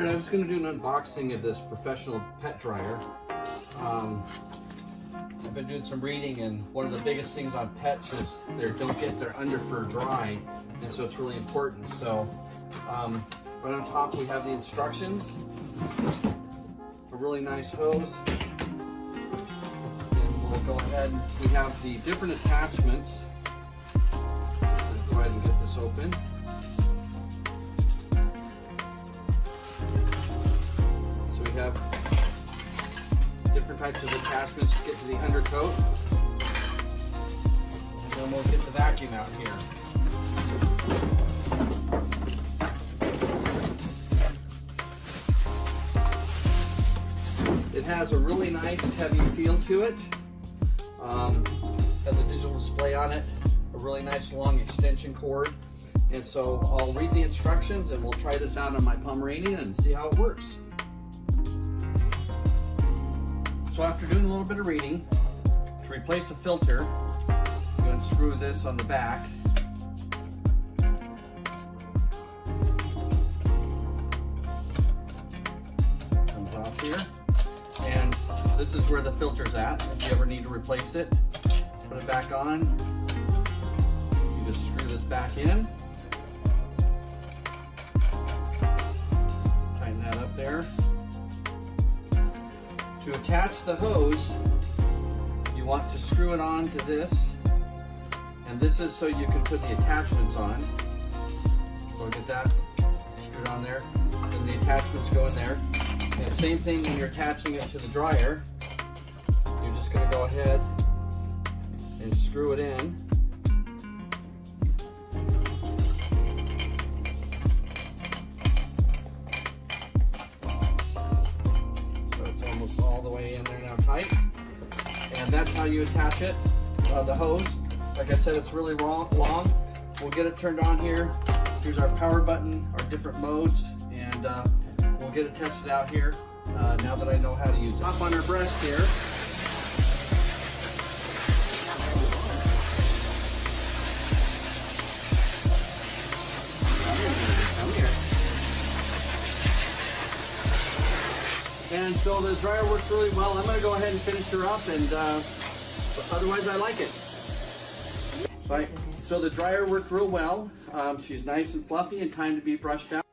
Alright, I'm just going to do an unboxing of this professional pet dryer. I've been doing some reading, and one of the biggest things on pets is they don't get their underfur dry, and so it's really important. So right on top we have the instructions, a really nice hose, and we'll go ahead, we have the different attachments. Go ahead and get this open. So we have different types of attachments to get to the undercoat. And then we'll get the vacuum out here. It has a really nice heavy feel to it. Has a digital display on it, a really nice long extension cord. And so I'll read the instructions and we'll try this out on my Pomeranian and see how it works. So after doing a little bit of reading, to replace the filter, I'm going to unscrew this on the back. Comes off here. And this is where the filter's at. If you ever need to replace it, put it back on. You just screw this back in. Tighten that up there. To attach the hose, you want to screw it on to this, and this is so you can put the attachments on. So get that screwed on there, and the attachments go in there. And same thing when you're attaching it to the dryer, you're just going to go ahead and screw it in. All the way in there now tight, and that's how you attach it. The hose, like I said, it's really long. We'll get it turned on here. Here's our power button, our different modes, and we'll get it tested out here now that I know how to use it. Up on our breast here. And so the dryer works really well. I'm going to go ahead and finish her up, and otherwise I like it. So the dryer worked real well. She's nice and fluffy and time to be brushed out.